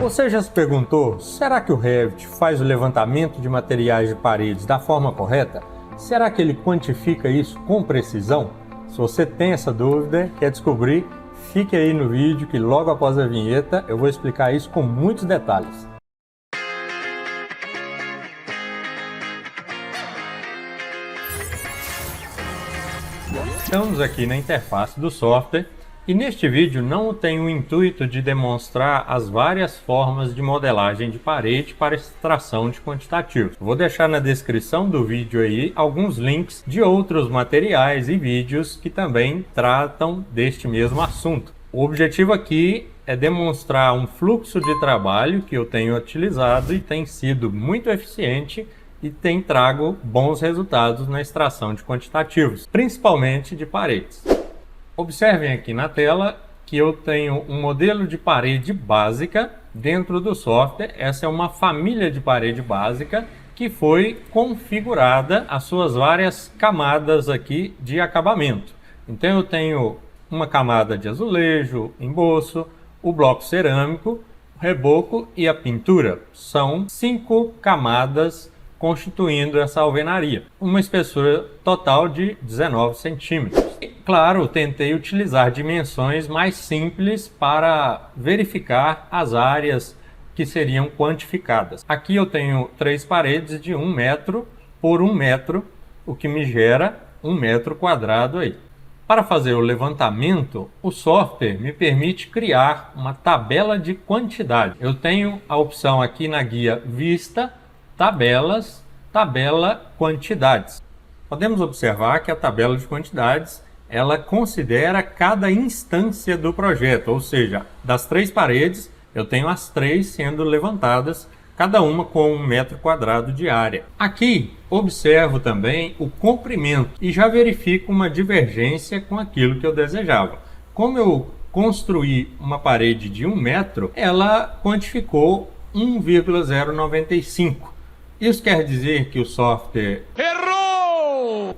Você já se perguntou, será que o Revit faz o levantamento de materiais de paredes da forma correta? Será que ele quantifica isso com precisão? Se você tem essa dúvida, quer descobrir, fique aí no vídeo que logo após a vinheta eu vou explicar isso com muitos detalhes. Estamos aqui na interface do software e neste vídeo não tenho o intuito de demonstrar as várias formas de modelagem de parede para extração de quantitativos. Vou deixar na descrição do vídeo aí alguns links de outros materiais e vídeos que também tratam deste mesmo assunto. O objetivo aqui é demonstrar um fluxo de trabalho que eu tenho utilizado e tem sido muito eficiente e tem trago bons resultados na extração de quantitativos, principalmente de paredes. Observem aqui na tela que eu tenho um modelo de parede básica dentro do software. Essa é uma família de parede básica que foi configurada as suas várias camadas aqui de acabamento. Então eu tenho uma camada de azulejo, emboço, o bloco cerâmico, o reboco e a pintura. São 5 camadas constituindo essa alvenaria, uma espessura total de 19 centímetros. E, claro, tentei utilizar dimensões mais simples para verificar as áreas que seriam quantificadas. Aqui eu tenho 3 paredes de 1 metro por 1 metro, o que me gera 1 metro quadrado aí. Para fazer o levantamento, o software me permite criar uma tabela de quantidade. Eu tenho a opção aqui na guia Vista, Tabelas, Tabela Quantidades. Podemos observar que a tabela de quantidades ela considera cada instância do projeto, ou seja, das 3 paredes eu tenho as 3 sendo levantadas, cada uma com 1 metro quadrado de área. Aqui observo também o comprimento e já verifico uma divergência com aquilo que eu desejava. Como eu construí uma parede de 1 metro, ela quantificou 1,095. Isso quer dizer que o software errou?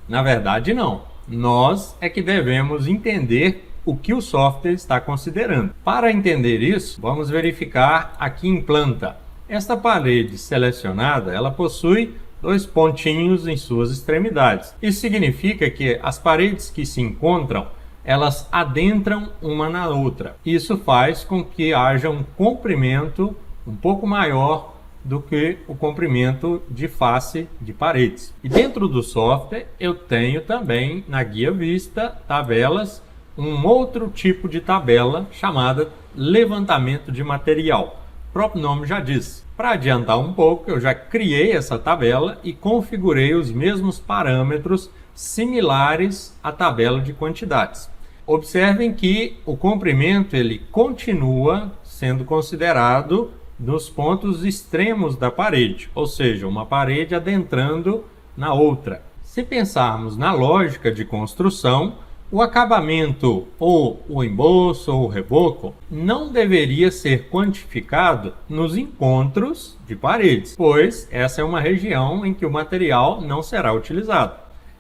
Na verdade, não. Nós é que devemos entender o que o software está considerando. Para entender isso, vamos verificar aqui em planta. Esta parede selecionada, ela possui 2 pontinhos em suas extremidades. Isso significa que as paredes que se encontram, elas adentram uma na outra. Isso faz com que haja um comprimento um pouco maior do que o comprimento de face de paredes. E dentro do software eu tenho também na guia Vista, Tabelas, um outro tipo de tabela chamada levantamento de material. O próprio nome já diz. Para adiantar um pouco, eu já criei essa tabela e configurei os mesmos parâmetros similares à tabela de quantidades. Observem que o comprimento ele continua sendo considerado nos pontos extremos da parede, ou seja, uma parede adentrando na outra. Se pensarmos na lógica de construção, o acabamento ou o emboço ou o reboco não deveria ser quantificado nos encontros de paredes, pois essa é uma região em que o material não será utilizado.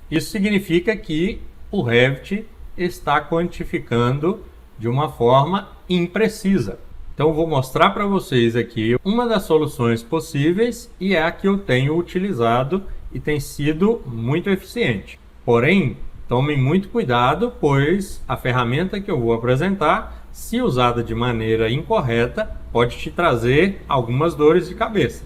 Isso significa que o Revit está quantificando de uma forma imprecisa. Então vou mostrar para vocês aqui uma das soluções possíveis e é a que eu tenho utilizado e tem sido muito eficiente. Porém, tomem muito cuidado, pois a ferramenta que eu vou apresentar, se usada de maneira incorreta, pode te trazer algumas dores de cabeça.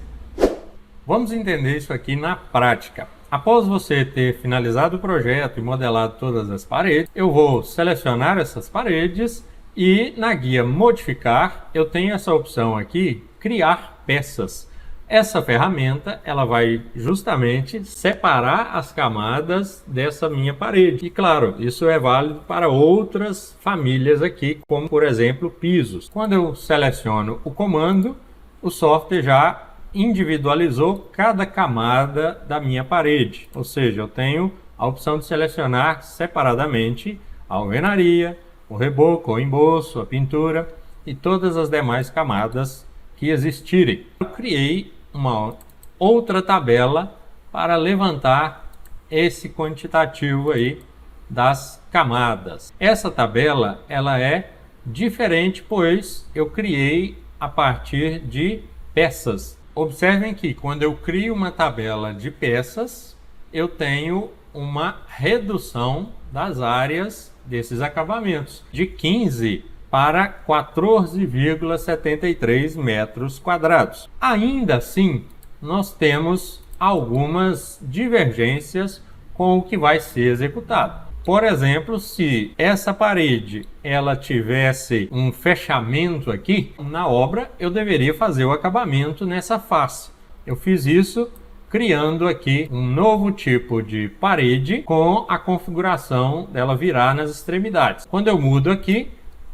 Vamos entender isso aqui na prática. Após você ter finalizado o projeto e modelado todas as paredes, eu vou selecionar essas paredes e na guia Modificar eu tenho essa opção aqui, Criar Peças. Essa ferramenta ela vai justamente separar as camadas dessa minha parede. E claro, isso é válido para outras famílias aqui, como por exemplo pisos. Quando eu seleciono o comando, o software já individualizou cada camada da minha parede. Ou seja, eu tenho a opção de selecionar separadamente a alvenaria, o reboco, o emboço, a pintura e todas as demais camadas que existirem. Eu criei uma outra tabela para levantar esse quantitativo aí das camadas. Essa tabela ela é diferente, pois eu criei a partir de peças. Observem que quando eu crio uma tabela de peças, eu tenho uma redução das áreas desses acabamentos de 15 para 14,73 metros quadrados. Ainda assim, nós temos algumas divergências com o que vai ser executado. Por exemplo, se essa parede ela tivesse um fechamento aqui, na obra eu deveria fazer o acabamento nessa face. Eu fiz isso criando aqui um novo tipo de parede com a configuração dela virar nas extremidades. Quando eu mudo aqui,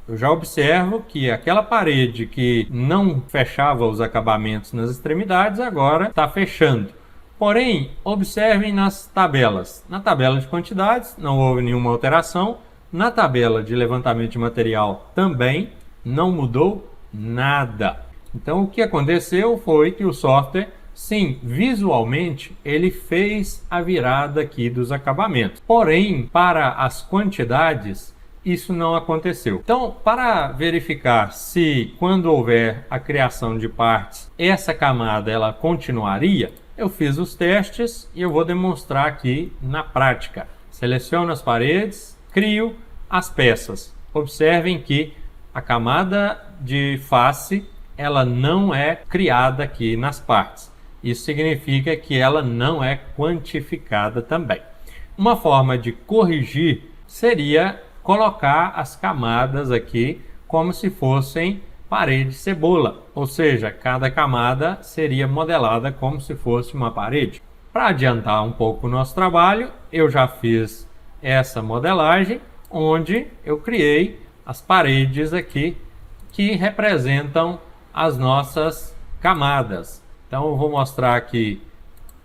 eu já observo que aquela parede que não fechava os acabamentos nas extremidades agora está fechando. Porém, observem nas tabelas. Na tabela de quantidades não houve nenhuma alteração. Na tabela de levantamento de material também não mudou nada. Então o que aconteceu foi que o software, sim, visualmente ele fez a virada aqui dos acabamentos. Porém, para as quantidades, isso não aconteceu. Então, para verificar se quando houver a criação de partes, essa camada ela continuaria, eu fiz os testes e eu vou demonstrar aqui na prática. Seleciono as paredes, crio as peças. Observem que a camada de face ela não é criada aqui nas partes. Isso significa que ela não é quantificada também. Uma forma de corrigir seria colocar as camadas aqui como se fossem parede cebola, ou seja, cada camada seria modelada como se fosse uma parede. Para adiantar um pouco o nosso trabalho, eu já fiz essa modelagem, onde eu criei as paredes aqui que representam as nossas camadas. Então eu vou mostrar aqui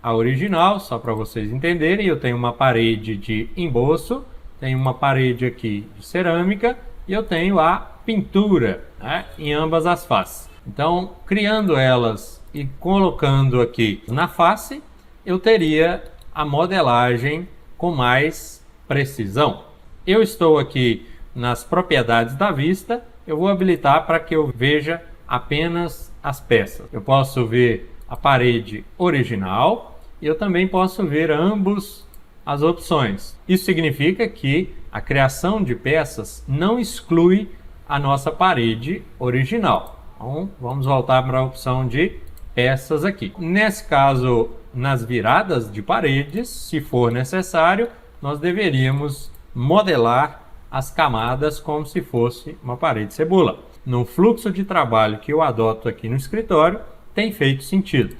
a original, só para vocês entenderem. Eu tenho uma parede de emboço, tenho uma parede aqui de cerâmica e eu tenho a pintura, né, em ambas as faces. Então, criando elas e colocando aqui na face, eu teria a modelagem com mais precisão. Eu estou aqui nas propriedades da vista, eu vou habilitar para que eu veja apenas as peças. Eu posso ver a parede original e eu também posso ver ambos as opções. Isso significa que a criação de peças não exclui a nossa parede original. Então, vamos voltar para a opção de peças aqui. Nesse caso, nas viradas de paredes, se for necessário, nós deveríamos modelar as camadas como se fosse uma parede cebola. No fluxo de trabalho que eu adoto aqui no escritório, tem feito sentido.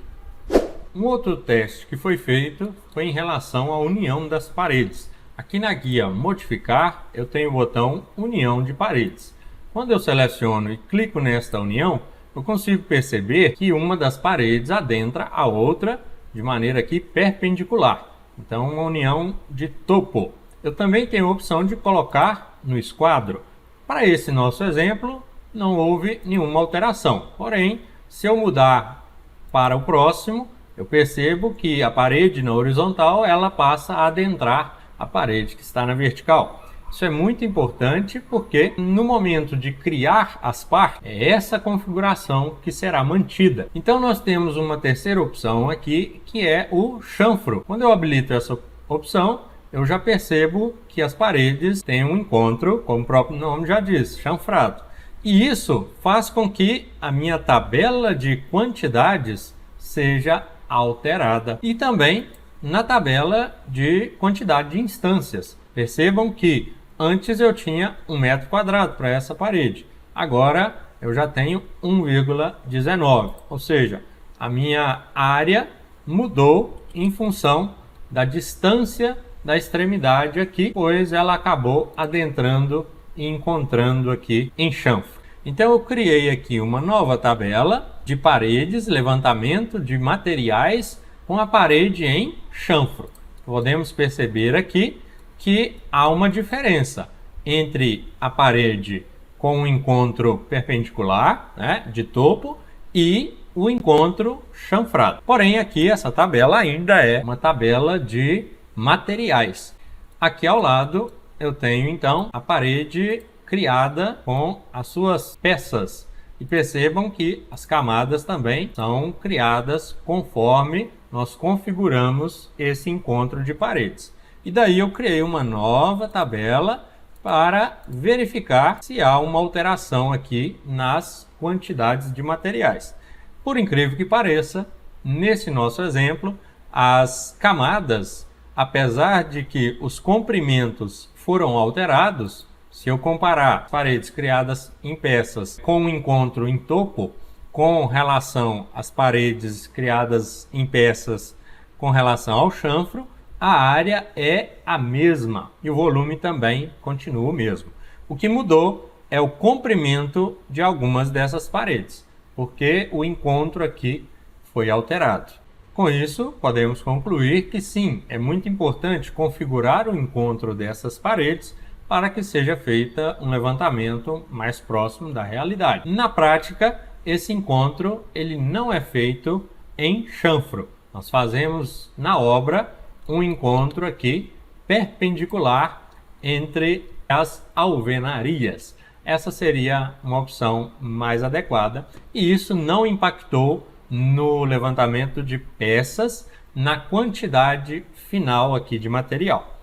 Um outro teste que foi feito foi em relação à união das paredes. Aqui na guia Modificar, eu tenho o botão União de Paredes. Quando eu seleciono e clico nesta união, eu consigo perceber que uma das paredes adentra a outra de maneira aqui perpendicular. Então, uma união de topo. Eu também tenho a opção de colocar no esquadro. Para esse nosso exemplo, não houve nenhuma alteração. Porém, se eu mudar para o próximo, eu percebo que a parede na horizontal ela passa a adentrar a parede que está na vertical. Isso é muito importante porque no momento de criar as partes, é essa configuração que será mantida. Então nós temos uma terceira opção aqui, que é o chanfro. Quando eu habilito essa opção, eu já percebo que as paredes têm um encontro, como o próprio nome já diz, chanfrado. E isso faz com que a minha tabela de quantidades seja alterada. E também na tabela de quantidade de instâncias. Percebam que antes eu tinha 1 metro quadrado para essa parede. Agora eu já tenho 1,19. Ou seja, a minha área mudou em função da distância da extremidade aqui, pois ela acabou adentrando e encontrando aqui em chanfro. Então eu criei aqui uma nova tabela de paredes, levantamento de materiais com a parede em chanfro. Podemos perceber aqui que há uma diferença entre a parede com um encontro perpendicular, né, de topo, e o encontro chanfrado. Porém, aqui essa tabela ainda é uma tabela de materiais. Aqui ao lado eu tenho então a parede criada com as suas peças. E percebam que as camadas também são criadas conforme nós configuramos esse encontro de paredes. E daí eu criei uma nova tabela para verificar se há uma alteração aqui nas quantidades de materiais. Por incrível que pareça, nesse nosso exemplo, as camadas, apesar de que os comprimentos foram alterados, se eu comparar paredes criadas em peças com um encontro em topo, com relação às paredes criadas em peças com relação ao chanfro, a área é a mesma e o volume também continua o mesmo. O que mudou é o comprimento de algumas dessas paredes, porque o encontro aqui foi alterado. Com isso, podemos concluir que sim, é muito importante configurar o encontro dessas paredes para que seja feita um levantamento mais próximo da realidade. Na prática, esse encontro ele não é feito em chanfro. Nós fazemos na obra um encontro aqui perpendicular entre as alvenarias. Essa seria uma opção mais adequada e isso não impactou no levantamento de peças na quantidade final aqui de material.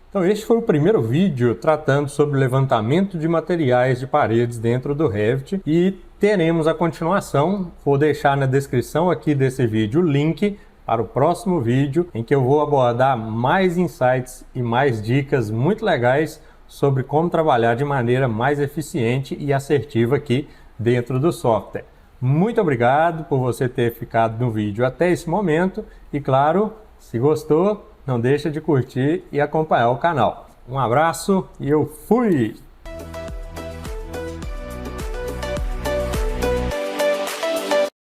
Então este foi o primeiro vídeo tratando sobre o levantamento de materiais de paredes dentro do Revit e teremos a continuação. Vou deixar na descrição aqui desse vídeo o link para o próximo vídeo em que eu vou abordar mais insights e mais dicas muito legais sobre como trabalhar de maneira mais eficiente e assertiva aqui dentro do software. Muito obrigado por você ter ficado no vídeo até esse momento e claro, se gostou, não deixa de curtir e acompanhar o canal. Um abraço e eu fui!